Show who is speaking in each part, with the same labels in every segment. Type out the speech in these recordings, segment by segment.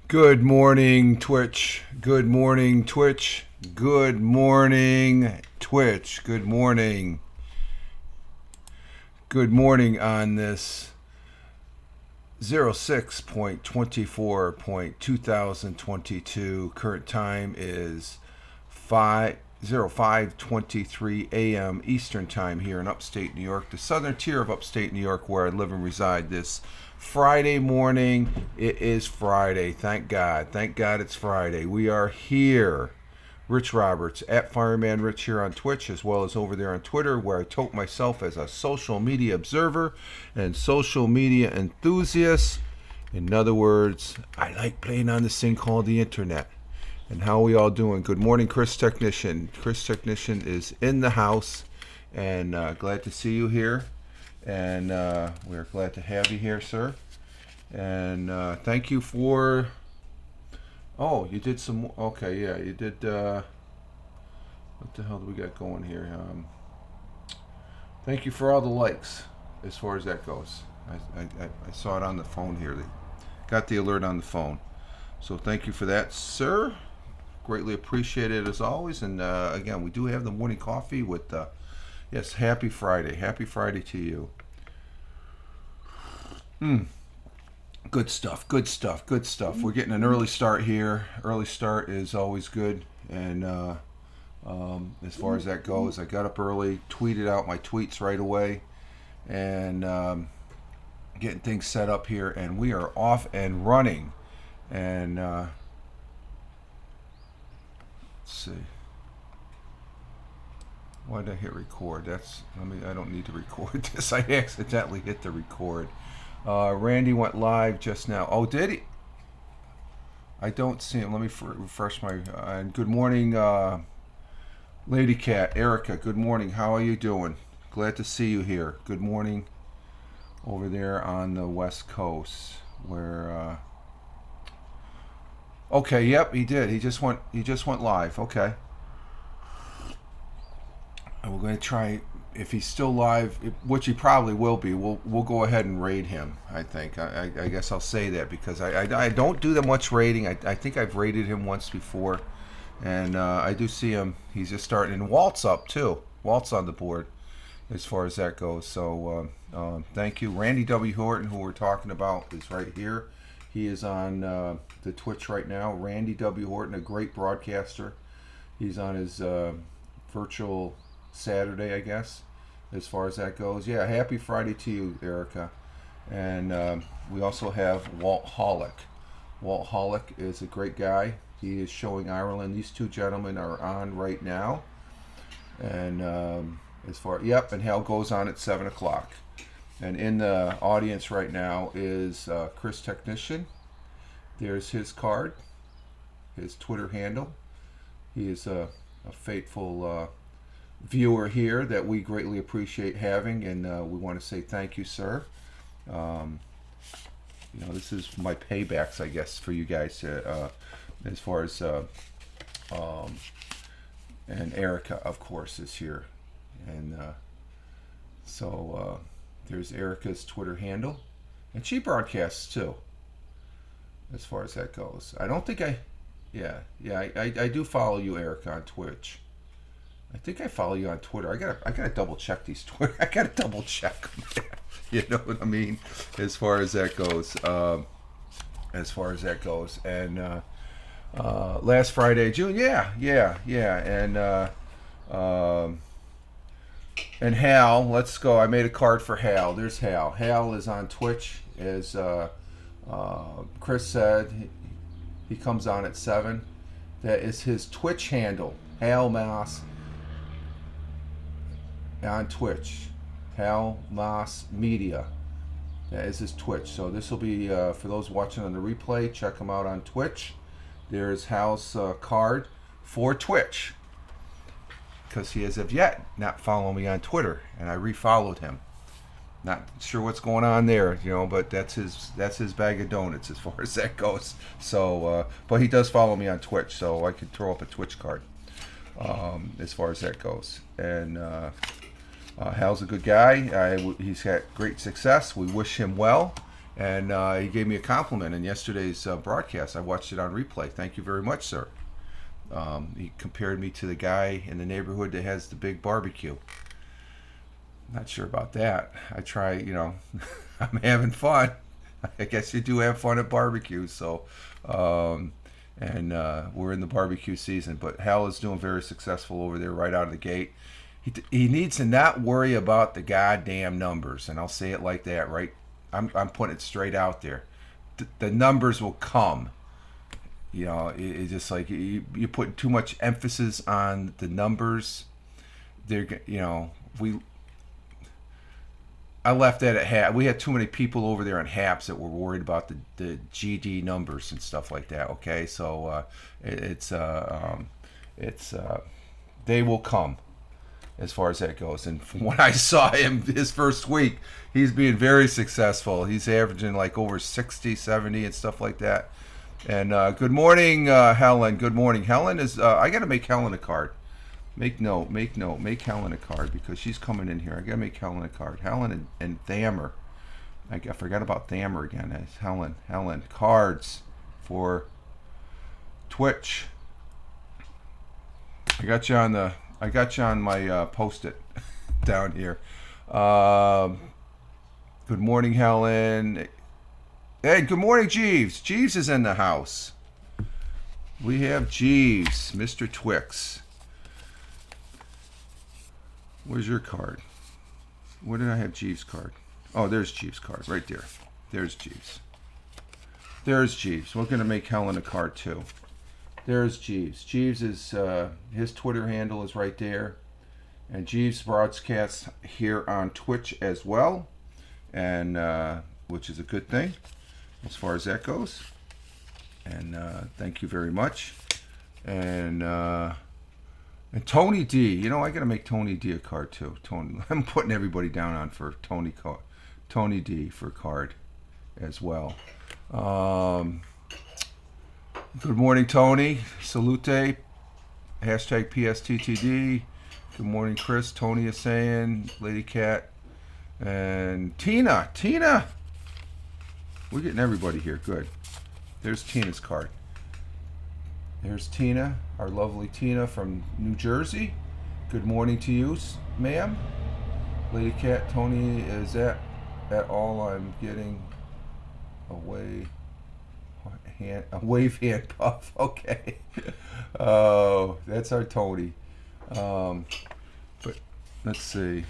Speaker 1: Good morning, Twitch. Good morning, Twitch. Good morning, Twitch. Good morning. Good morning on this 06.24.2022. Current time is 5:05:23 a.m. Eastern Time here in upstate New York, the southern tier of upstate New York where I live and reside. This Friday morning, it is Friday. Thank God. Thank God it's Friday. We are here. Rich Roberts at Fireman Rich here on Twitch, as well as over there on Twitter, where I tote myself as a social media observer and social media enthusiast. In other words, I like playing on this thing called the internet. And how are we all doing? Good morning, Chris Technician. Chris Technician is in the house, and glad to see you here. And we're glad to have you here, sir. And thank you for. Oh, you did some. Okay, yeah, you did. What the hell do we got going here? Thank you for all the likes, as far as that goes. I saw it on the phone here. They got the alert on the phone. So thank you for that, sir. Greatly appreciate it as always. And again, we do have the morning coffee with. Yes, happy Friday. Happy Friday to you. Good stuff. Good stuff. Good stuff. We're getting an early start here. Early start is always good. And as far as that goes, I got up early, tweeted out my tweets right away, and getting things set up here. And we are off and running. And let's see. Why did I hit record? I don't need to record this. I accidentally hit the record. Randy went live just now. Oh, did he? I don't see him. Let me refresh my. And good morning, Lady Cat, Erica. Good morning. How are you doing? Glad to see you here. Good morning, over there on the West Coast, where. Okay. Yep, he did. He just went. He just went live. Okay. And we're going to try, if he's still live, which he probably will be. We'll go ahead and raid him. I think. I guess I'll say that because I don't do that much raiding. I think I've raided him once before, and I do see him. He's just starting, and Walt's up too. Walt's on the board, as far as that goes. So thank you, Randy W. Horton, who we're talking about, is right here. He is on the Twitch right now. Randy W. Horton, a great broadcaster. He's on his virtual Saturday, I guess, as far as that goes. Yeah, happy Friday to you, Erica. And we also have Walt Hollick. Walt Hollick is a great guy. He is showing Ireland. These two gentlemen are on right now. And yep, and Hal goes on at 7 o'clock. And in the audience right now is Chris Technician. There's his card, his Twitter handle. He is a faithful viewer here that we greatly appreciate having, and we want to say thank you, sir. This is my paybacks, I guess, for you guys, as far as and Erica, of course, is here, and so there's Erica's Twitter handle, and she broadcasts too, as far as that goes. I don't think I do follow you, Erica, on Twitch. I think I follow you on Twitter. I gotta double check these Twitter. I gotta double check. You know what I mean? As far as that goes. And last Friday, June. Yeah. And Hal. Let's go. I made a card for Hal. There's Hal. Hal is on Twitch. As Chris said, he comes on at 7. That is his Twitch handle. Hal Moss. On Twitch, Hal Moss Media. That is his Twitch. So this will be for those watching on the replay. Check him out on Twitch. There's Hal's card for Twitch, because he has of yet not followed me on Twitter, and I refollowed him. Not sure what's going on there, but that's his bag of donuts as far as that goes. So, but he does follow me on Twitch, so I could throw up a Twitch card as far as that goes. And Hal's a good guy. He's had great success. We wish him well. And he gave me a compliment in yesterday's broadcast. I watched it on replay. Thank you very much, sir. He compared me to the guy in the neighborhood that has the big barbecue. Not sure about that. I try, I'm having fun. I guess you do have fun at barbecues. So, and we're in the barbecue season. But Hal is doing very successful over there right out of the gate. He needs to not worry about the goddamn numbers, and I'll say it like that, right? I'm putting it straight out there. The numbers will come. It's just like you put too much emphasis on the numbers. I left that at HAP. We had too many people over there on HAPS that were worried about the GD numbers and stuff like that. Okay, so it's they will come as far as that goes. And from what I saw him his first week, he's being very successful. He's averaging like over 60, 70 and stuff like that. And good morning, Helen. Good morning. Helen is, I got to make Helen a card. Make Helen a card because she's coming in here. I got to make Helen a card. Helen and Thammer. I forgot about Thammer again. It's Helen. Cards for Twitch. I got you on my post-it down here. Good morning, Helen. Hey, good morning, Jeeves. Jeeves is in the house. We have Jeeves, Mr. Twix. Where's your card? Where did I have Jeeves' card? Oh, there's Jeeves' card right there. There's Jeeves. We're going to make Helen a card too. There's Jeeves. Jeeves is, his Twitter handle is right there. And Jeeves broadcasts here on Twitch as well. And, which is a good thing as far as that goes. And thank you very much. And Tony D. I got to make Tony D a card too. I'm putting everybody down on for Tony D for card as well. Good morning, Tony. Salute. Hashtag PSTTD. Good morning, Chris. Tony is saying. Lady Cat. And Tina. We're getting everybody here. Good. There's Tina's card. There's Tina, our lovely Tina from New Jersey. Good morning to you, ma'am. Lady Cat, Tony, is that at all I'm getting a wave hand puff? Okay. Oh, that's our Tony. But let's see.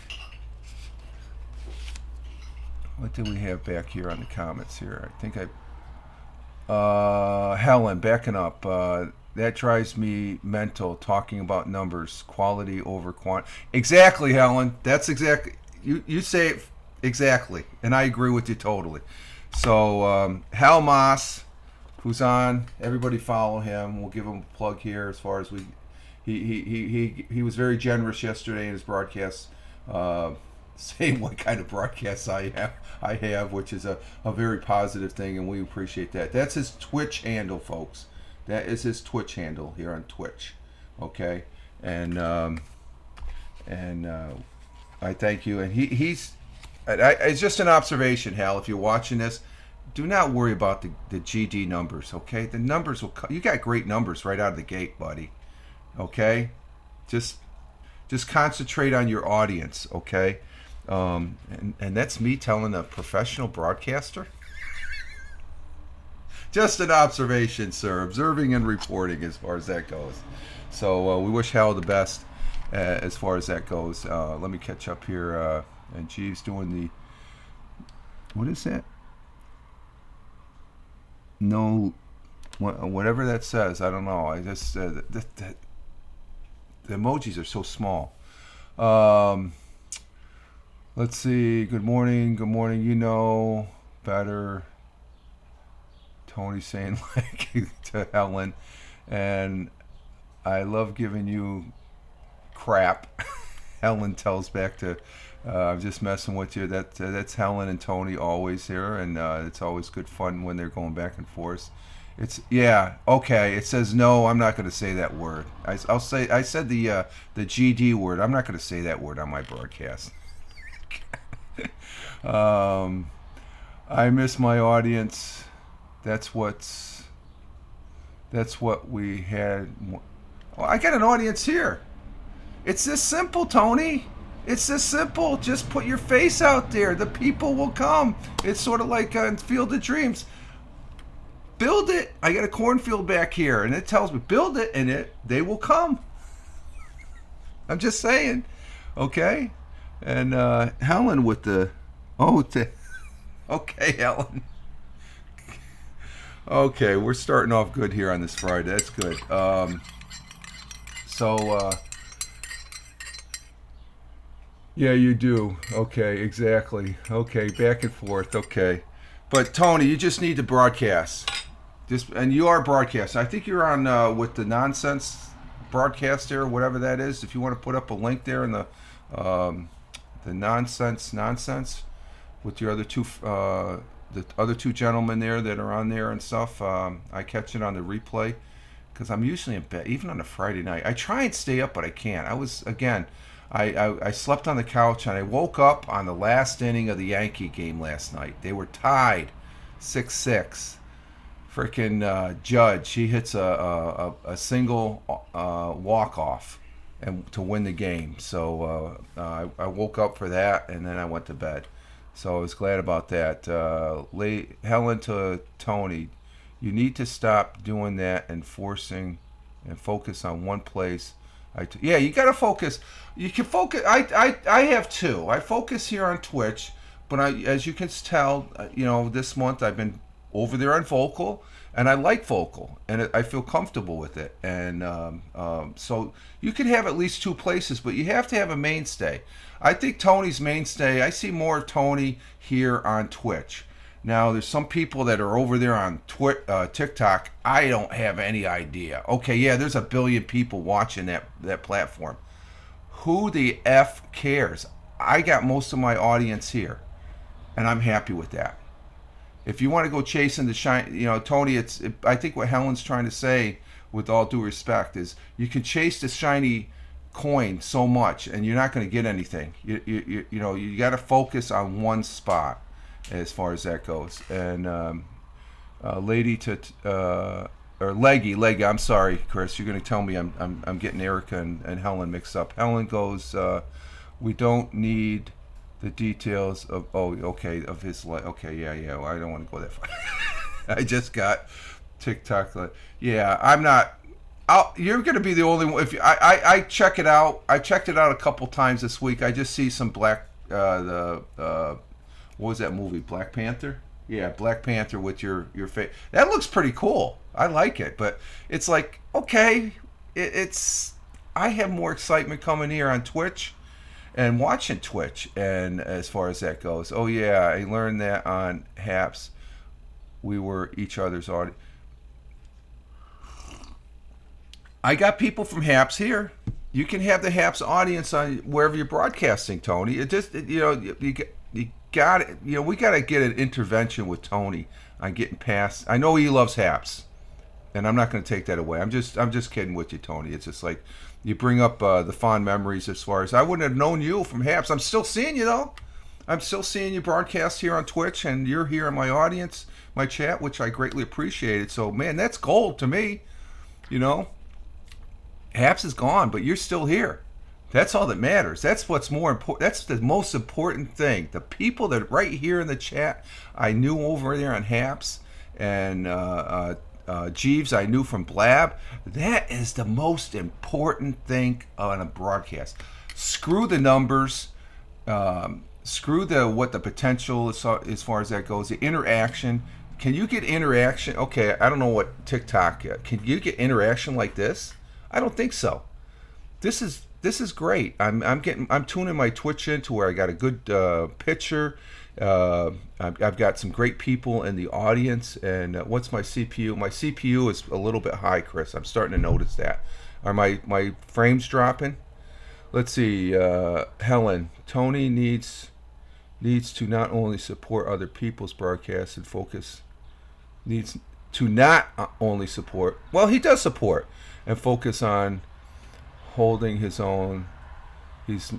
Speaker 1: What do we have back here on the comments here? I think Helen, backing up. That drives me mental, talking about numbers, quality over quantity. Exactly, Helen. That's exactly, you say it exactly, and I agree with you totally. So, Hal Moss, who's on, everybody follow him. We'll give him a plug here as far as he was very generous yesterday in his broadcast, saying what kind of broadcasts I have, which is a very positive thing, and we appreciate that. That's his Twitch handle, folks. That is his Twitch handle here on Twitch. Okay, and I thank you. And it's just an observation, Hal. If you're watching this, do not worry about the GD numbers. Okay, the numbers will come. You got great numbers right out of the gate, buddy. Okay, just concentrate on your audience. Okay. And that's me telling a professional broadcaster. Just an observation, sir. Observing and reporting as far as that goes. So we wish Hal the best as far as that goes. Let me catch up here. And Jeeves doing the... What is that? No... Whatever that says. I don't know. I just... the emojis are so small. Let's see. Good morning. Better... Tony saying like to Helen, and I love giving you crap. Helen tells back to, I'm just messing with you. That's Helen and Tony always here, and it's always good fun when they're going back and forth. Okay. It says no. I'm not going to say that word. I said the GD word. I'm not going to say that word on my broadcast. I miss my audience. That's what's. That's what we had. Oh, I got an audience here. It's this simple, Tony. It's this simple. Just put your face out there. The people will come. It's sort of like Field of Dreams. Build it. I got a cornfield back here, and it tells me build it, and they will come. I'm just saying. Okay. And Helen with the okay, Helen. Okay, we're starting off good here on this Friday. That's good. So yeah, you do. Okay, exactly. Okay, back and forth. Okay, but Tony, you just need to broadcast. Just and you are broadcasting. I think you're on with the nonsense broadcaster, whatever that is. If you want to put up a link there in the nonsense with your other two the other two gentlemen there that are on there and stuff. I catch it on the replay because I'm usually in bed, even on a Friday night. I try and stay up, but I can't. I slept on the couch and I woke up on the last inning of the Yankee game last night. They were tied 6-6. Freaking Judge, he hits a single walk off and to win the game. So I woke up for that and then I went to bed. So I was glad about that. Helen to Tony, you need to stop doing that and forcing and focus on one place. Yeah, you got to focus. You can focus. I have two. I focus here on Twitch, but as you can tell, this month I've been over there on Vocal, and I like Vocal, and I feel comfortable with it. And so you can have at least two places, but you have to have a mainstay. I think Tony's mainstay. I see more of Tony here on Twitch. Now, there's some people that are over there on TikTok. I don't have any idea. Okay, yeah, there's a billion people watching that platform. Who the F cares? I got most of my audience here, and I'm happy with that. If you want to go chasing the shine, Tony, I think what Helen's trying to say, with all due respect, is you can chase the shiny coin so much, and you're not going to get anything. You got to focus on one spot as far as that goes. And lady to or leggy, I'm sorry, Chris. You're going to tell me I'm getting Erica and Helen mixed up. Helen goes, we don't need the details of of his life. Okay, yeah. Well, I don't want to go that far. I just got TikTok. Yeah, I'm not. You're going to be the only one. If I check it out, I checked it out a couple times this week. I just see some black what was that movie? Black Panther? Yeah, Black Panther with your face. That looks pretty cool. I like it, but it's like okay, it's I have more excitement coming here on Twitch and watching Twitch, and as far as that goes, oh yeah, I learned that on Haps. We were each other's audience. I got people from Haps here. You can have the Haps audience on wherever you're broadcasting, Tony. It just you got it. We got to get an intervention with Tony on getting past. I know he loves Haps, and I'm not going to take that away. I'm just kidding with you, Tony. It's just like you bring up the fond memories as far as I wouldn't have known you from Haps. I'm still seeing you though. I'm still seeing you broadcast here on Twitch, and you're here in my audience, my chat, which I greatly appreciated. So man, that's gold to me. Haps is gone, but you're still here. That's all that matters. That's what's more important. That's the most important thing. The people that right here in the chat, I knew over there on Haps, and Jeeves, I knew from Blab. That is the most important thing on a broadcast. Screw the numbers. Screw what the potential is, as far as that goes. The interaction. Can you get interaction? Okay, I don't know what TikTok. Can you get interaction like this? I don't think so. This is great. I'm tuning my Twitch in to where I got a good picture. I've got some great people in the audience. And what's my CPU? My CPU is a little bit high, Chris. I'm starting to notice that. Are my frames dropping? Let's see. Helen, Tony needs to not only support other people's broadcasts and focus. Needs to not only support. Well, he does support and focus on holding his own. He's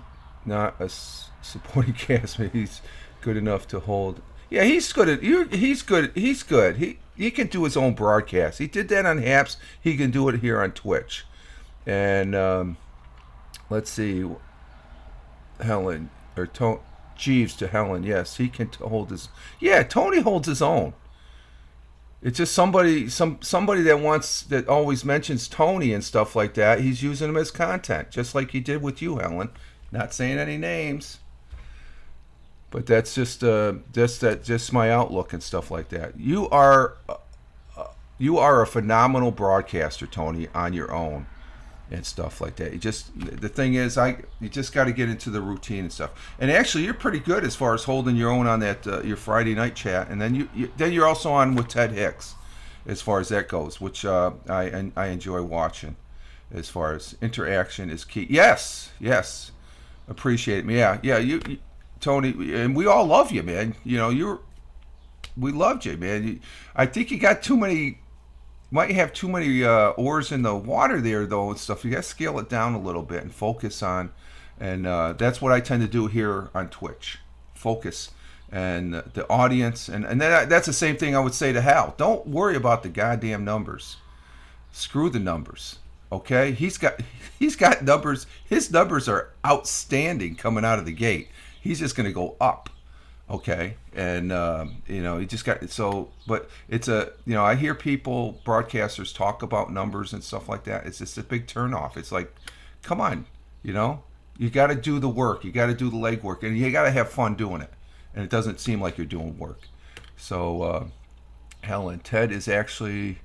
Speaker 1: not a supporting castmate. He's good enough to hold. Yeah, he's good at you. He's good. He's good. He can do his own broadcast. He did that on Haps. He can do it here on Twitch. And let's see, Helen or Jeeves to Helen. Yes, he can hold his. Yeah, Tony holds his own. It's just somebody that always mentions Tony and stuff like that. He's using him as content, just like he did with you, Helen. Not saying any names, but that's just my outlook and stuff like that. You are a phenomenal broadcaster, Tony, on your own and stuff like that. The thing is, you just got to get into the routine and stuff. And actually, you're pretty good as far as holding your own on that your Friday night chat, and then you're also on with Ted Hicks, as far as that goes, which I enjoy watching. As far as interaction is key. Yes, appreciate it. Yeah. You Tony, and we all love you, man. We loved you, man. I think you got too many. Might have too many oars in the water there, though, and stuff. You got to scale it down a little bit and focus on, and that's what I tend to do here on Twitch. Focus and the audience, and that's the same thing I would say to Hal. Don't worry about the goddamn numbers. Screw the numbers. Okay, he's got numbers. His numbers are outstanding coming out of the gate. He's just going to go up. Okay, and he just got so. But it's I hear people, broadcasters, talk about numbers and stuff like that. It's just a big turnoff. It's like, come on, you got to do the work. You got to do the legwork, and you got to have fun doing it. And it doesn't seem like you're doing work. So, Helen, Ted is actually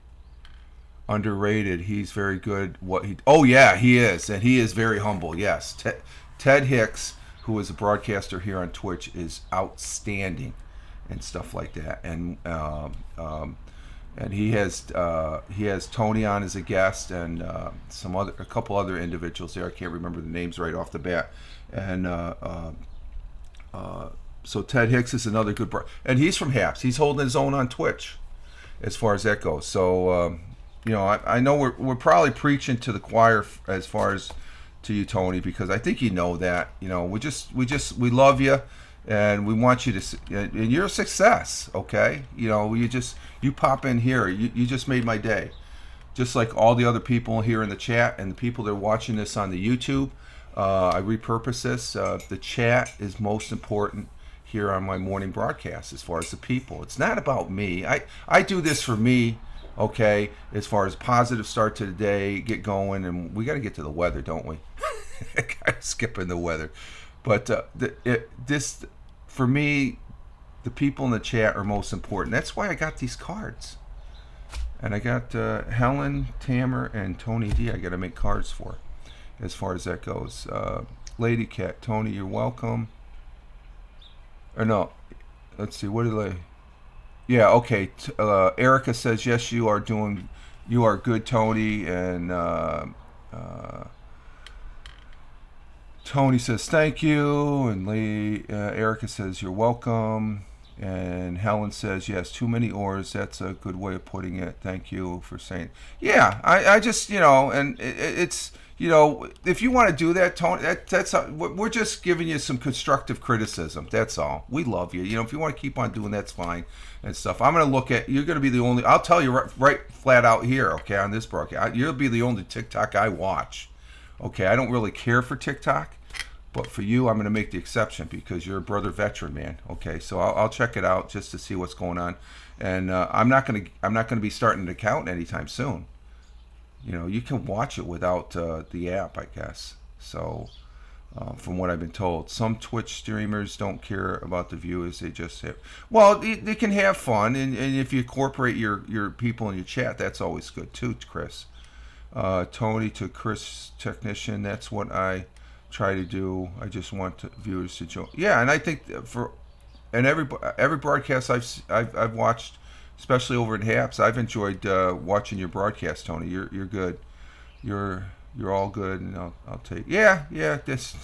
Speaker 1: underrated. He's very good. Oh yeah, he is, and he is very humble. Yes, Ted Hicks, who is a broadcaster here on Twitch, is outstanding and stuff like that. And he has Tony on as a guest, and a couple other individuals there. I can't remember the names right off the bat. And so Ted Hicks is another good and he's from Haps. He's holding his own on Twitch as far as that goes. So I know we're probably preaching to the choir as far as to you, Tony, because I think that we love you, and we want you to, and you're a success. Okay, you pop in here, you just made my day, just like all the other people here in the chat and the people that are watching this on the YouTube. I repurpose this. The chat is most important here on my morning broadcast as far as the people. It's not about me. I do this for me. Okay, as far as positive start to the day, get going, and we got to get to the weather, don't we? Kind of skipping the weather, but this for me, the people in the chat are most important. That's why I got these cards, and I got Helen, Tamer, and Tony D. I got to make cards for, as far as that goes. Lady Cat, Tony, you're welcome. Or no, let's see. What did I? Yeah, okay. Erica says, yes, you are good, Tony. And Tony says, thank you. And Erica says, you're welcome. And Helen says, yes, too many oars. That's a good way of putting it. Thank you for saying. Yeah, I just, and it's, if you want to do that, Tony, that's we're just giving you some constructive criticism. That's all. We love you. If you want to keep on doing that's fine and stuff. I'm going to look at, you're going to be the only, I'll tell you right flat out here, okay, on this broadcast. You'll be the only TikTok I watch. Okay, I don't really care for TikTok, but for you, I'm going to make the exception because you're a brother veteran, man. Okay, so I'll check it out just to see what's going on, and I'm not going to be starting an account anytime soon. You can watch it without the app, I guess. So, from what I've been told, some Twitch streamers don't care about the viewers. They just have, they can have fun, and if you incorporate your people in your chat, that's always good too, Chris. Tony to Chris Technician, that's what I try to do. I just want viewers to join. Yeah, and I think every broadcast I've watched, especially over at Haps, I've enjoyed watching your broadcast, Tony. You're good. You're all good, and I'll take. Yeah. This.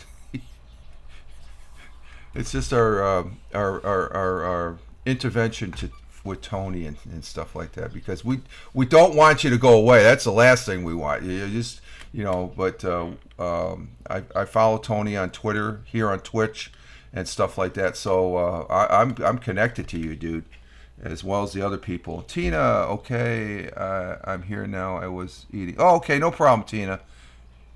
Speaker 1: It's just our intervention with Tony and stuff like that, because we don't want you to go away. That's the last thing we want. You just But I follow Tony on Twitter, here on Twitch, and stuff like that. So I'm connected to you, dude, as well as the other people. Tina, okay, I'm here now. I was eating. Oh, okay, no problem, Tina.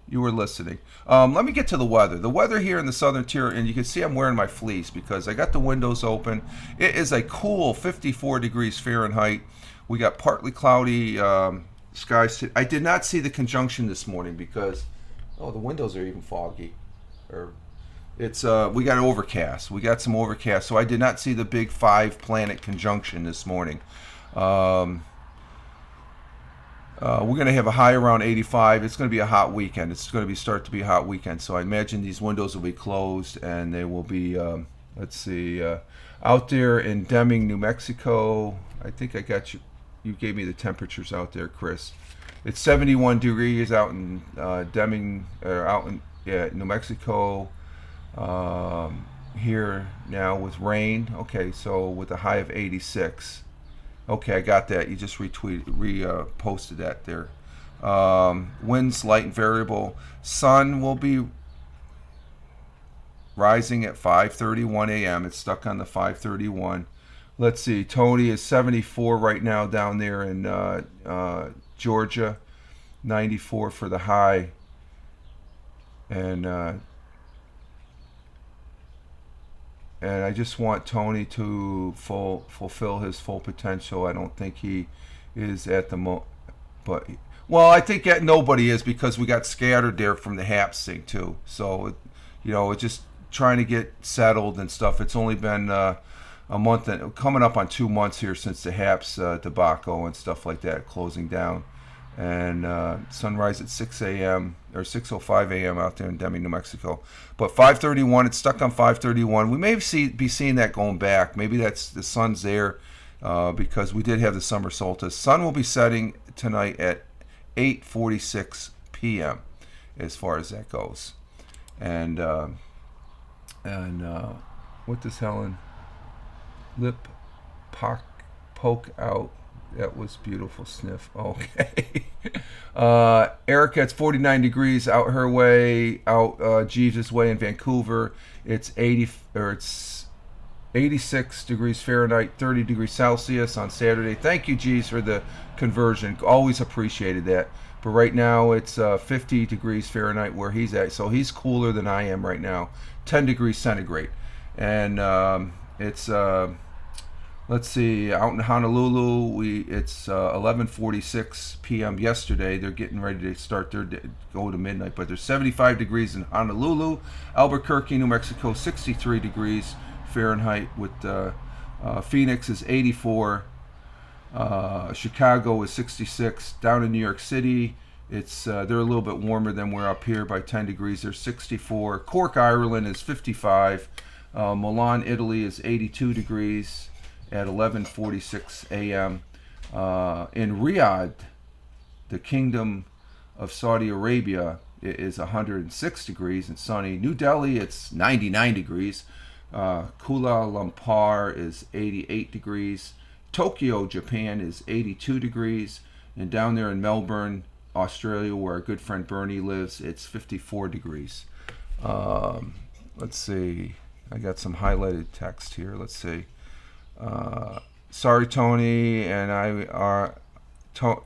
Speaker 1: You were listening. Let me get to the weather. The weather here in the southern tier, and you can see I'm wearing my fleece because I got the windows open. It is a cool 54 degrees Fahrenheit. We got partly cloudy skies. I did not see the conjunction this morning because, oh, the windows are even foggy. Or it's we got overcast. We got some overcast, so I did not see the big 5-planet conjunction this morning. We're going to have a high around 85. It's going to be a hot weekend. It's going to start to be a hot weekend. So I imagine these windows will be closed and they will be, let's see, out there in Deming, New Mexico. I think I got you. You gave me the temperatures out there, Chris. It's 71 degrees out in Deming, or out in New Mexico. Here now with rain. Okay, so with a high of 86. Okay, I got that. You just reposted that there. Winds light and variable. Sun will be rising at 5:31 a.m. It's stuck on the 5:31. Let's see. Tony is 74 right now down there in Georgia. 94 for the high. And I just want Tony to fulfill his full potential. I don't think he is at the but well, I think that nobody is because we got scattered there from the Haps thing too. So, it's just trying to get settled and stuff. It's only been a month and coming up on 2 months here since the Haps debacle and stuff like that closing down. And sunrise at 6 a.m. or 6:05 a.m. out there in Deming, New Mexico. But 5:31, it's stuck on 5:31. We may be seeing that going back. Maybe that's the sun's there because we did have the summer solstice. Sun will be setting tonight at 8:46 p.m. as far as that goes. And what does Helen? Lip poke out. That was beautiful, Sniff. Okay. Erica, it's 49 degrees out her way, out Jeeves' way in Vancouver. It's 86 degrees Fahrenheit, 30 degrees Celsius on Saturday. Thank you, Jeeves, for the conversion. Always appreciated that. But right now it's 50 degrees Fahrenheit where he's at. So he's cooler than I am right now. 10 degrees centigrade. And it's... let's see, out in Honolulu, it's 11:46 p.m. yesterday. They're getting ready to start go to midnight, but there's 75 degrees in Honolulu. Albuquerque, New Mexico, 63 degrees Fahrenheit. With Phoenix is 84. Chicago is 66. Down in New York City, it's they're a little bit warmer than we're up here by 10 degrees. They're 64. Cork, Ireland is 55. Milan, Italy is 82 degrees at 11:46 a.m. In Riyadh, the Kingdom of Saudi Arabia, it is 106 degrees and sunny. New Delhi, it's 99 degrees. Kuala Lumpur is 88 degrees. Tokyo, Japan is 82 degrees. And down there in Melbourne, Australia, where our good friend Bernie lives, it's 54 degrees. Let's see. I got some highlighted text here. Let's see. Sorry, Tony and I are.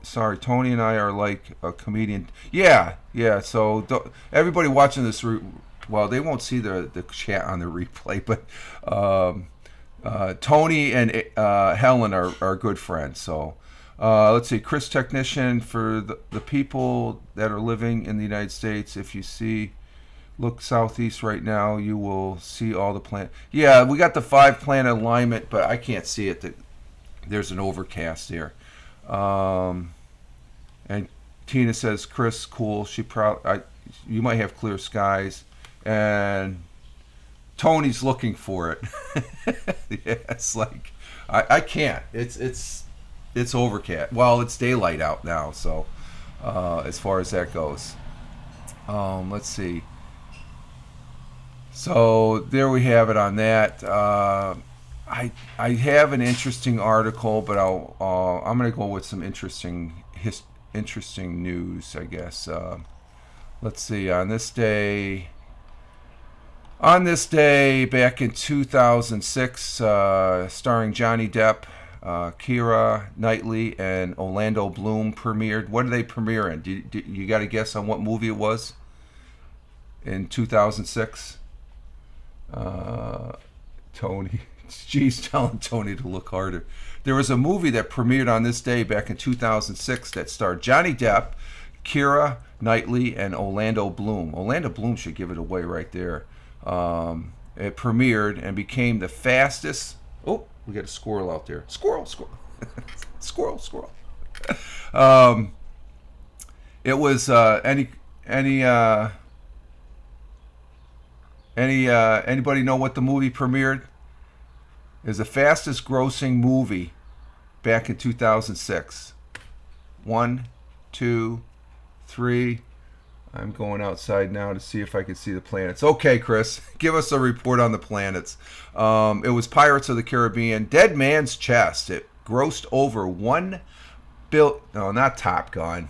Speaker 1: Sorry, Tony and I are like a comedian. Yeah. So everybody watching this, well, they won't see the chat on the replay, but Tony and Helen are good friends. So let's see. Chris Technician, for the people that are living in the United States, if you look southeast right now, you will see all the planet. Yeah, we got the 5-planet alignment, but I can't see it. There's an overcast there. And Tina says, Chris, cool. You might have clear skies. And Tony's looking for it. Yeah, it's like I can't. It's overcast. Well, it's daylight out now, so as far as that goes. Let's see. So there we have it on that. I have an interesting article, but I'm going to go with some interesting news, I guess. Let's see. On this day, On this day, back in 2006, starring Johnny Depp, Keira Knightley, and Orlando Bloom, premiered. What did they premiere in? You got to guess on what movie it was in 2006? Tony. She's telling Tony to look harder. There was a movie that premiered on this day back in 2006 that starred Johnny Depp, Keira Knightley, and Orlando Bloom. Orlando Bloom should give it away right there. It premiered and became the fastest. Oh, we got a squirrel out there. Squirrel. Squirrel. It was anybody know what the movie premiered? It was the fastest grossing movie back in 2006. 1, 2, 3. I'm going outside now to see if I can see the planets. Okay, Chris, give us a report on the planets. It was Pirates of the Caribbean. Dead Man's Chest. It grossed over $1 billion. No, not Top Gun.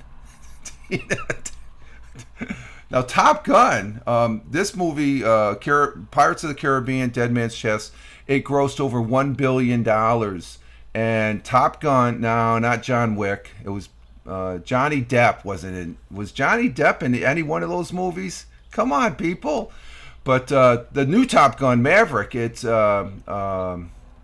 Speaker 1: Now, Top Gun, this movie, Pirates of the Caribbean, Dead Man's Chest, it grossed over $1 billion. And Top Gun, no, not John Wick. It was Johnny Depp. Was Johnny Depp in any one of those movies? Come on, people. But the new Top Gun, Maverick, I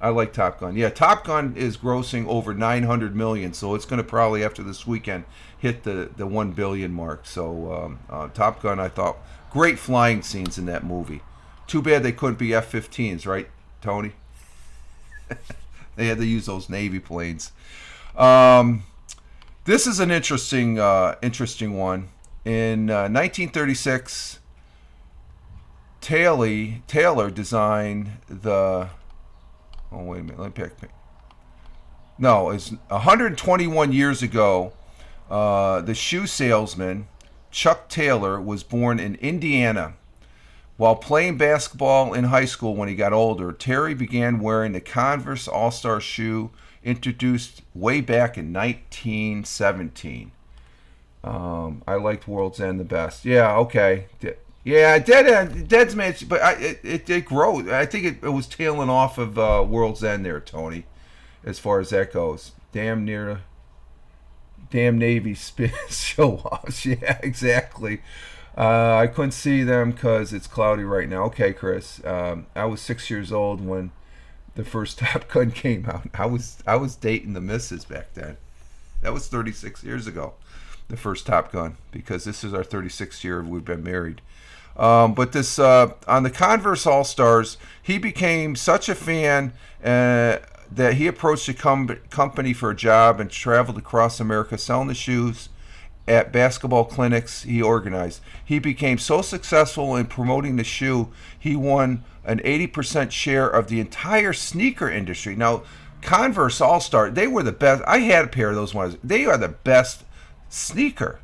Speaker 1: like Top Gun. Yeah, Top Gun is grossing over $900 million, so it's going to probably, after this weekend, hit the $1 billion mark. So Top Gun, I thought, great flying scenes in that movie. Too bad they couldn't be F-15s, right, Tony? They had to use those Navy planes. This is an interesting one. In 1936, Taylor designed the. Oh, wait a minute. Let me pick. No, it's 121 years ago. The shoe salesman Chuck Taylor was born in Indiana. While playing basketball in high school when he got older, Terry began wearing the Converse All-Star shoe introduced way back in 1917. I liked World's End the best. Yeah, okay. Yeah, Dead's Man's, but it did grow. I think it was tailing off of World's End there, Tony, as far as that goes. Damn Navy show-offs. Yeah, exactly. I couldn't see them because it's cloudy right now. Okay, Chris. I was 6 years old when the first Top Gun came out. I was dating the missus back then. That was 36 years ago, the first Top Gun, because this is our 36th year we've been married. But this on the Converse All Stars, he became such a fan that he approached the company for a job and traveled across America selling the shoes at basketball clinics he organized. He became so successful in promoting the shoe, he won an 80% share of the entire sneaker industry. Now, Converse All-Star, they were the best. I had a pair of those ones. They are the best sneaker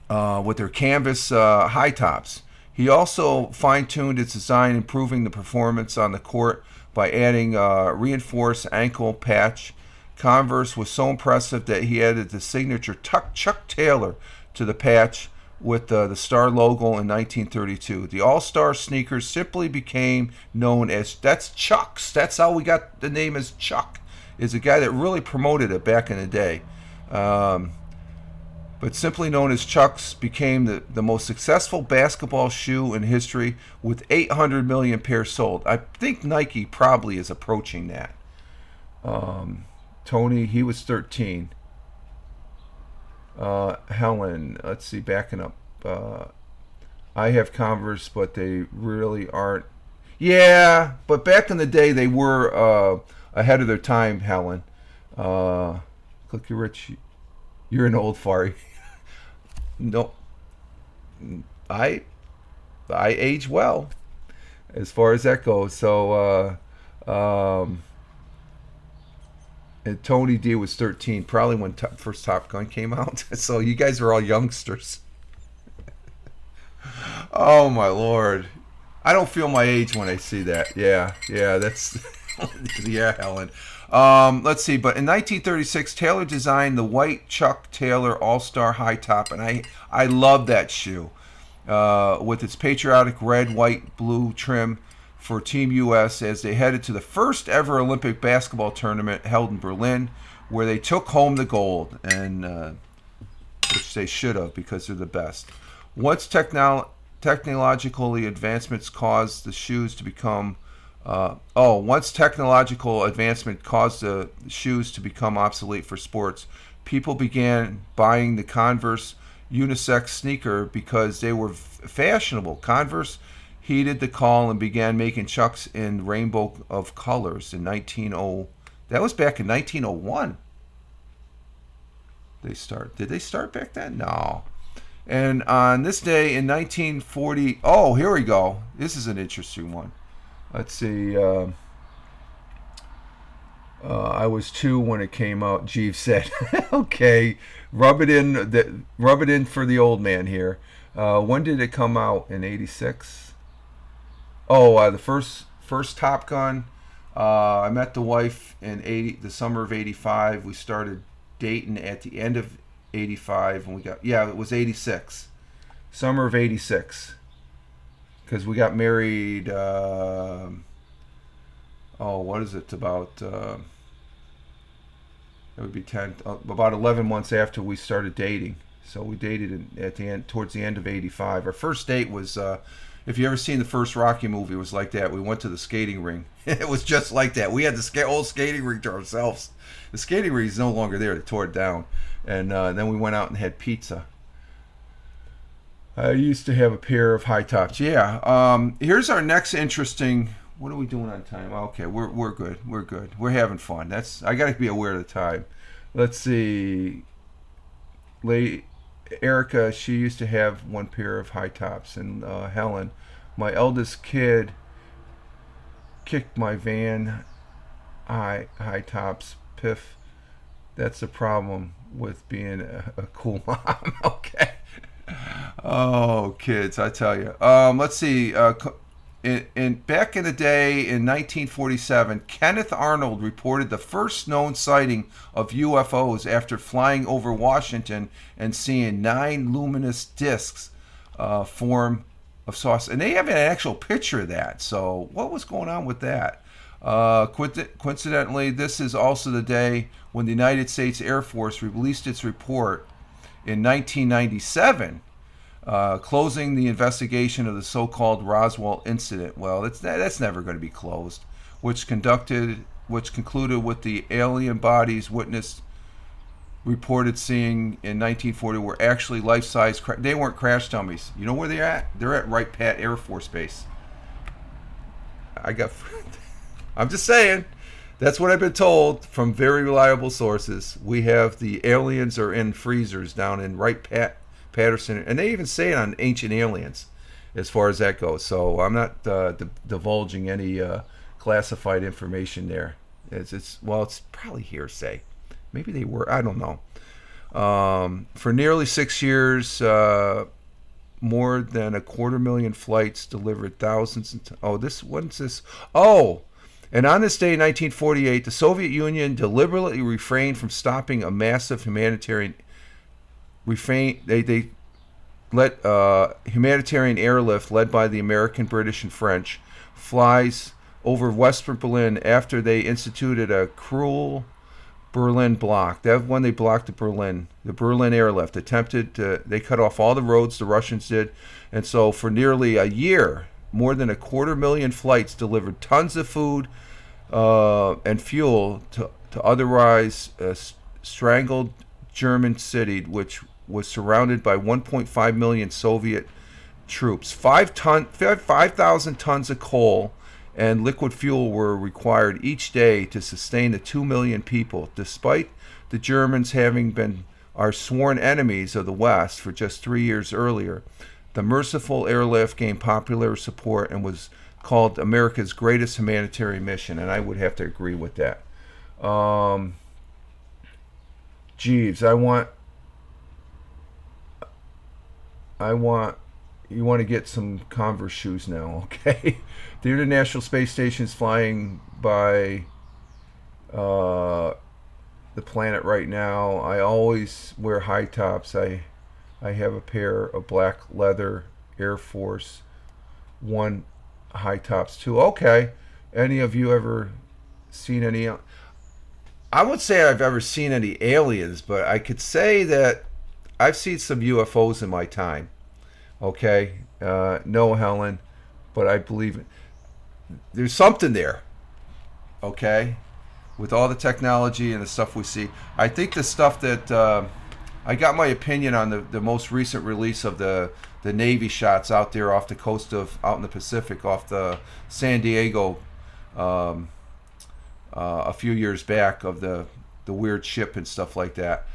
Speaker 1: with their canvas high tops. He also fine-tuned its design, improving the performance on the court by adding reinforced ankle patch. Converse was so impressive that he added the signature Chuck Taylor to the patch with the star logo in 1932. The All-Star sneakers simply became known as, that's Chuck's. That's how we got the name as Chuck, is a guy that really promoted it back in the day. But simply known as Chuck's became the most successful basketball shoe in history with 800 million pairs sold. I think Nike probably is approaching that. Tony, he was 13. Helen, let's see, backing up. I have Converse, but they really aren't. Yeah, but back in the day, they were ahead of their time, Helen. Clicky Rich, you're an old fart. No, I age well, as far as that goes. So, and Tony D was 13, probably when first Top Gun came out. So you guys were all youngsters. Oh my Lord, I don't feel my age when I see that. Yeah, that's yeah, Helen. Let's see. But in 1936, Taylor designed the white Chuck Taylor All-Star high top, and I love that shoe. with its patriotic red, white, blue trim for Team US as they headed to the first ever Olympic basketball tournament held in Berlin, where they took home the gold, and which they should have because they're the best. Once technological advancements caused the shoes to become once technological advancement caused the shoes to become obsolete for sports, people began buying the Converse unisex sneaker because they were fashionable. Converse heeded the call and began making Chucks in rainbow of colors in 190. That was back in 1901. Did they start back then? No. And on this day in 1940, oh, here we go. This is an interesting one. Let's see. I was 2 when it came out. Jeeves said, "Okay, rub it in for the old man here." When did it come out? In '86. Oh, the first Top Gun. I met the wife in the summer of '85. We started dating at the end of '85, and it was '86, summer of '86, because we got married. What is it about? It would be about 11 months after we started dating. So we dated at the end, towards the end of '85. Our first date was, if you ever seen the first Rocky movie, it was like that. We went to the skating ring. It was just like that. We had the old skating ring to ourselves. The skating ring is no longer there. They tore it down. And then we went out and had pizza. I used to have a pair of high tops. Yeah. Here's our next interesting. What are we doing on time? Okay, we're good. We're good. We're having fun. I got to be aware of the time. Let's see. Erica, she used to have one pair of high tops, and Helen, my eldest kid, kicked my van high tops. Piff. That's the problem with being a cool mom. Okay. Oh, kids, I tell you. Let's see. Back in the day in 1947, Kenneth Arnold reported the first known sighting of UFOs after flying over Washington and seeing 9 luminous discs form of saucer. And they have an actual picture of that. So what was going on with that? Coincidentally, this is also the day when the United States Air Force released its report in 1997, closing the investigation of the so-called Roswell incident. Well, that's never going to be closed, which concluded with the alien bodies witnessed reported seeing in 1940 were actually life-size. They weren't crash dummies. You know where they're at? They're at Wright-Patt Air Force Base. I'm just saying. That's what I've been told from very reliable sources. We have the aliens are in freezers down in Wright-Patterson, and they even say it on Ancient Aliens, as far as that goes. So I'm not divulging any classified information there. It's probably hearsay. Maybe they were. I don't know. For nearly 6 years, more than 250,000 flights delivered thousands. And on this day in 1948, the Soviet Union deliberately refrained from stopping a massive humanitarian humanitarian airlift led by the American, British, and French flies over Western Berlin after they instituted a cruel Berlin block. That when they blocked the Berlin airlift they cut off all the roads, the Russians did, and so for nearly a year, more than 250,000 flights delivered tons of food and fuel to otherwise strangled German city, which was surrounded by 1.5 million Soviet troops. 5,000 tons of coal and liquid fuel were required each day to sustain the 2 million people, despite the Germans having been our sworn enemies of the West for just 3 years earlier. The merciful airlift gained popular support and was called America's greatest humanitarian mission, and I would have to agree with that. Jeeves, you want to get some Converse shoes now, okay? The International Space Station is flying by the planet right now. I always wear high tops. I have a pair of black leather Air Force One high tops too. Okay. Any of you ever seen any? I would say I've ever seen any aliens, but I could say that I've seen some UFOs in my time. Okay. No, Helen, but I believe it. There's something there. Okay. With all the technology and the stuff we see, I think the stuff that I got my opinion on the most recent release of the Navy shots out there off the coast of out in the Pacific off the San Diego a few years back of the weird ship and stuff like that.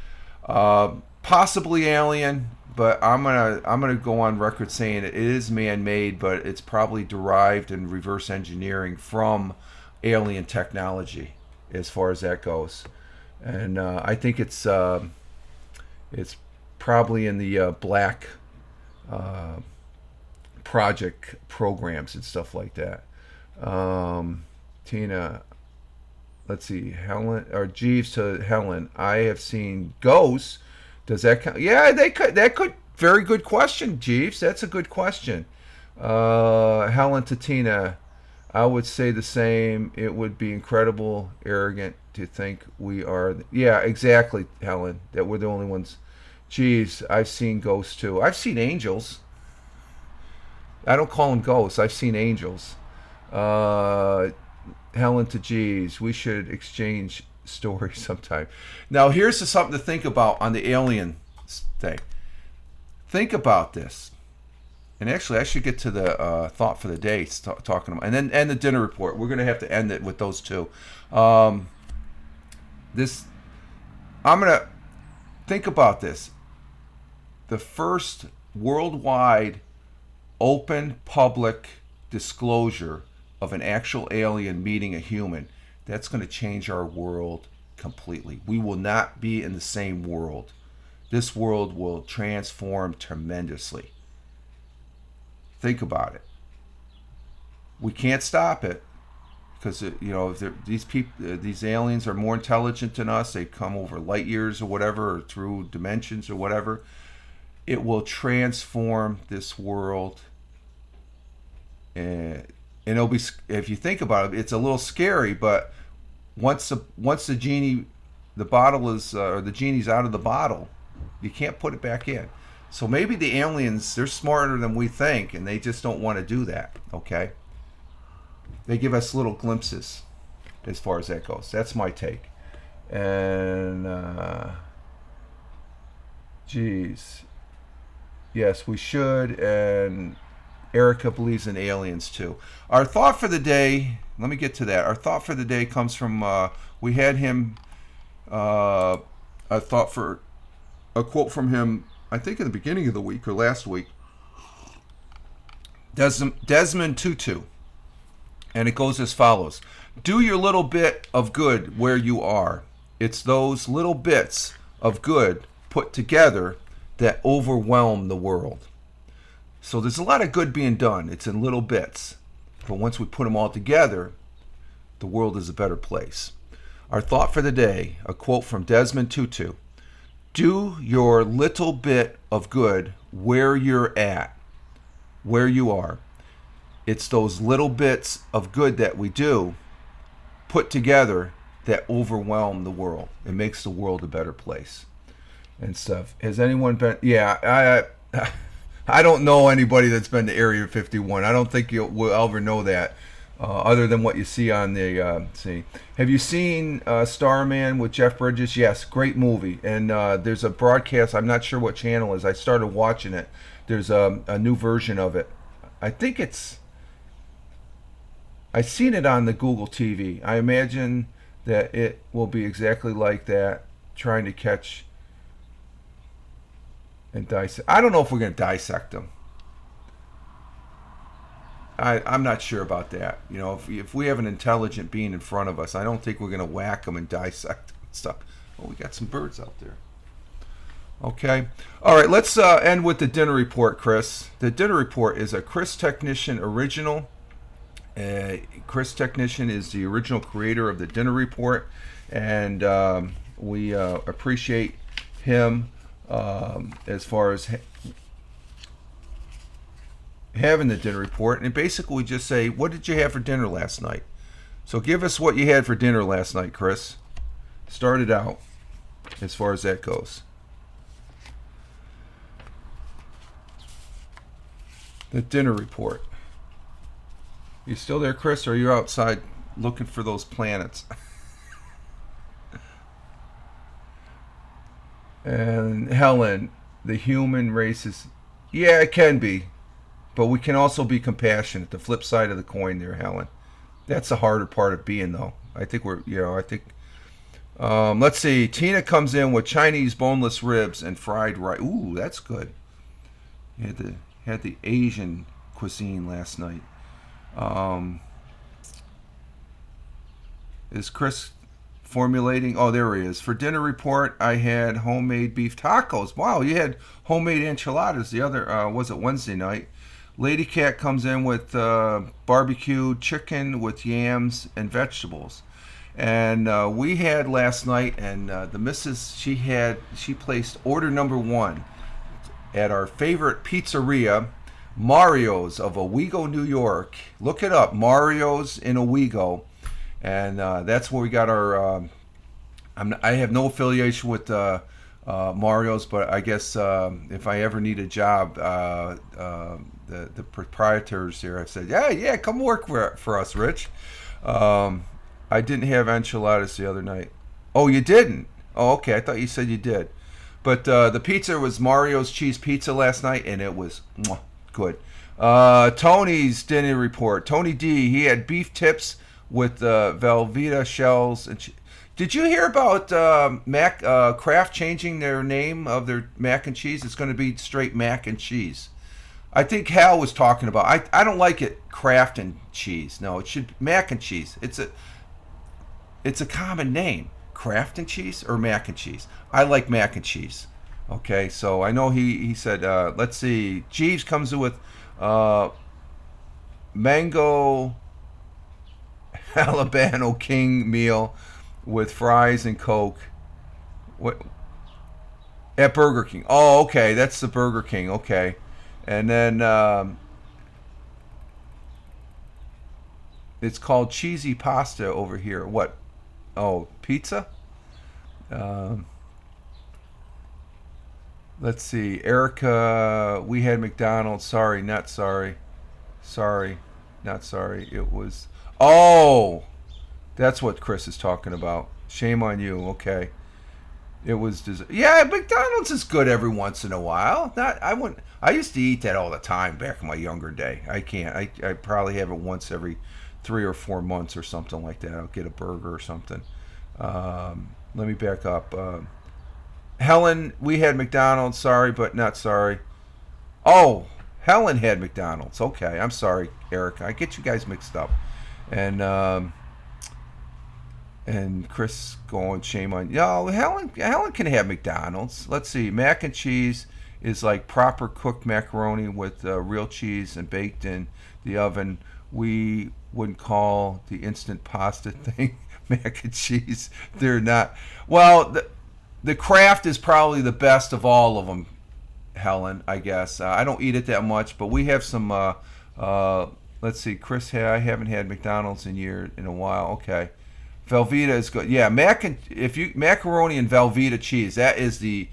Speaker 1: Possibly alien, but I'm gonna go on record saying it is man-made, but it's probably derived and reverse engineering from alien technology as far as that goes. And I think it's probably in the black project programs and stuff like that. Tina, let's see, Helen or Jeeves to Helen. I have seen ghosts. Does that count? Yeah, they could. That could. Very good question, Jeeves. That's a good question. Helen to Tina. I would say the same. It would be incredible, arrogant to think we are. Yeah, exactly, Helen. That we're the only ones. Jeeves, I've seen ghosts too. I've seen angels. I don't call them ghosts. I've seen angels. Helen to Jeeves, we should exchange stories sometime. Now, here's something to think about on the alien thing. Think about this. And actually, I should get to the thought for the day talking about, and then end the dinner report. We're going to have to end it with those two. I'm going to think about this. The first worldwide open public disclosure of an actual alien meeting a human, that's going to change our world completely. We will not be in the same world. This world will transform tremendously. Think about it. We can't stop it because these aliens are more intelligent than us. They come over light years or whatever, or through dimensions or whatever. It will transform this world, and it'll be. If you think about it, it's a little scary. But once the genie, the bottle is, or the genie's out of the bottle, you can't put it back in. So maybe the aliens, they're smarter than we think, and they just don't want to do that, okay? They give us little glimpses as far as that goes. That's my take. And, geez. Yes, we should, and Erica believes in aliens, too. Our thought for the day, let me get to that. Our thought for the day comes from, we had him, a quote from him, I think in the beginning of the week or last week, Desmond Tutu. And it goes as follows. Do your little bit of good where you are. It's those little bits of good put together that overwhelm the world. So there's a lot of good being done. It's in little bits. But once we put them all together, the world is a better place. Our thought for the day, a quote from Desmond Tutu. Do your little bit of good where you're at, where you are. It's those little bits of good that we do put together that overwhelm the world. It makes the world a better place and stuff. Has anyone been? Yeah, I don't know anybody that's been to Area 51. I don't think you'll ever know that. Other than what you see on the see. Have you seen Starman with Jeff Bridges? Yes, great movie. And there's a broadcast, I'm not sure what channel it is. I started watching it. There's a new version of it. I think I've seen it on the Google TV. I imagine that it will be exactly like that, trying to catch and dissect. I don't know if we're going to dissect them. I'm not sure about that. You know, if we have an intelligent being in front of us, I don't think we're going to whack them and dissect them and stuff. Oh, we got some birds out there. Okay. All right, let's end with the dinner report, Chris. The dinner report is a Chris Technician original. Chris Technician is the original creator of the dinner report, and we appreciate him as far as having the dinner report, and basically we just say, what did you have for dinner last night? So give us what you had for dinner last night, Chris. Start it out as far as that goes. The dinner report. You still there, Chris, or are you outside looking for those planets? And Helen, the human race is. Yeah, it can be. But we can also be compassionate. The flip side of the coin there, Helen. That's the harder part of being, though. I think I think. Let's see. Tina comes in with Chinese boneless ribs and fried rice. Ooh, that's good. Had the Asian cuisine last night. Is Chris formulating? Oh, there he is. For dinner report, I had homemade beef tacos. Wow, you had homemade enchiladas the other, was it Wednesday night? Lady Cat comes in with barbecued chicken with yams and vegetables. And we had last night, and the missus, she placed order number one at our favorite pizzeria, Mario's of Owego, New York. Look it up, Mario's in Owego. And that's where we got our. I have no affiliation with Mario's, but I guess if I ever need a job, the proprietors here, I said, yeah, come work for us, Rich. I didn't have enchiladas the other night. Oh, you didn't? Oh, okay. I thought you said you did. But the pizza was Mario's cheese pizza last night, and it was good. Tony's dinner report. Tony D. He had beef tips with Velveeta shells. And did you hear about Kraft changing their name of their mac and cheese? It's going to be straight mac and cheese. I think Hal was talking about. I don't like it Kraft and cheese. No, it should be mac and cheese. It's a common name. Kraft and cheese or mac and cheese. I like mac and cheese. Okay, so I know he said. Let's see. Jeeves comes in with mango Alabano King meal with fries and Coke. What? At Burger King. Oh, okay. That's the Burger King. Okay. And then it's called cheesy pasta over here. What? Oh, pizza? Let's see. Erica, we had McDonald's. Sorry, not sorry. Sorry, not sorry. It was. Oh! That's what Chris is talking about. Shame on you. Okay. It was yeah, McDonald's is good every once in a while. Not I wouldn't. I used to eat that all the time back in my younger day. I can't. I probably have it once every 3 or 4 months or something like that. I'll get a burger or something. Let me back up. Helen, we had McDonald's. Sorry, but not sorry. Oh, Helen had McDonald's. Okay, I'm sorry, Eric. I get you guys mixed up. And Chris going, shame on you. No, Helen can have McDonald's. Let's see. Mac and cheese is like proper cooked macaroni with real cheese and baked in the oven. We wouldn't call the instant pasta thing mac and cheese. They're not. Well, the Kraft is probably the best of all of them, Helen, I guess. I don't eat it that much, but we have some. Let's see. Chris, I haven't had McDonald's in a while. Okay. Velveeta is good. Yeah, macaroni and Velveeta cheese. That is the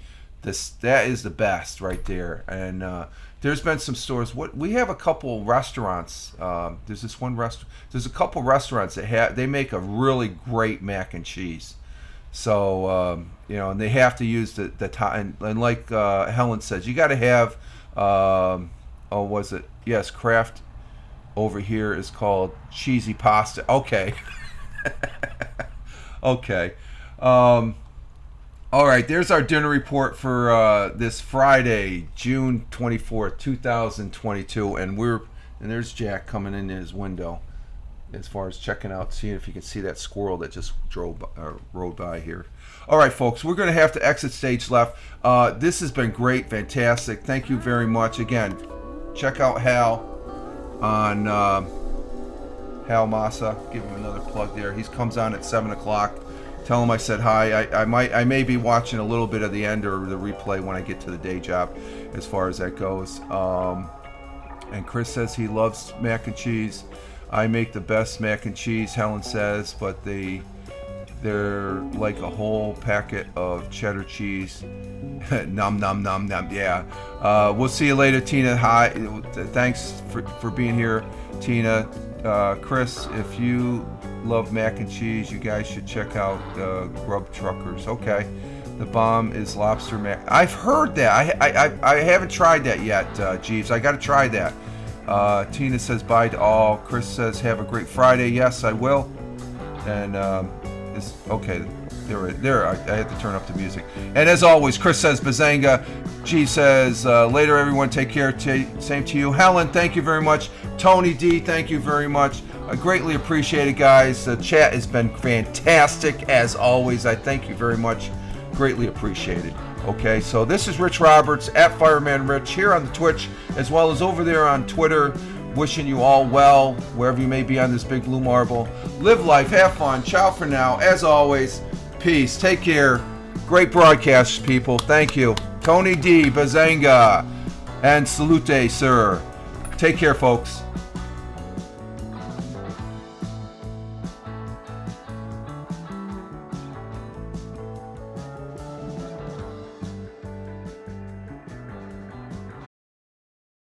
Speaker 1: best right there. And there's been some stores. We have a couple restaurants. There's this one restaurant. There's a couple restaurants that they make a really great mac and cheese. So and they have to use the time. And like Helen says, you got to have. Was it? Yes, Kraft over here is called cheesy pasta. Okay. Okay. All right, there's our dinner report for this Friday, June 24th, 2022. And there's Jack coming in his window as far as checking out, seeing if you can see that squirrel that just rode by here. All right, folks, we're going to have to exit stage left. This has been great, fantastic. Thank you very much. Again, check out Hal on Hal Massa. Give him another plug there. He comes on at 7 o'clock. Tell him I said hi. I may be watching a little bit of the end or the replay when I get to the day job as far as that goes. And Chris says he loves mac and cheese. I make the best mac and cheese, Helen says, but they're like a whole packet of cheddar cheese. Nom nom nom nom. Yeah. We'll see you later, Tina. Hi. Thanks for being here, Tina. Chris, if you love mac and cheese, you guys should check out Grub Truckers. Okay. The bomb is lobster mac. I've heard that. I haven't tried that yet, Jeeves. I got to try that. Tina says bye to all. Chris says have a great Friday. Yes, I will. And it's okay. There. I had to turn up the music. And as always, Chris says Bazanga. G says later, everyone. Take care. Same to you, Helen. Thank you very much. Tony D. Thank you very much. I greatly appreciate it, guys. The chat has been fantastic as always. I thank you very much. Greatly appreciated. Okay, so this is Rich Roberts at Fireman Rich here on the Twitch, as well as over there on Twitter. Wishing you all well, wherever you may be on this big blue marble. Live life, have fun. Ciao for now. As always, peace. Take care. Great broadcast, people. Thank you. Tony D. Bazanga. And salute, sir. Take care, folks.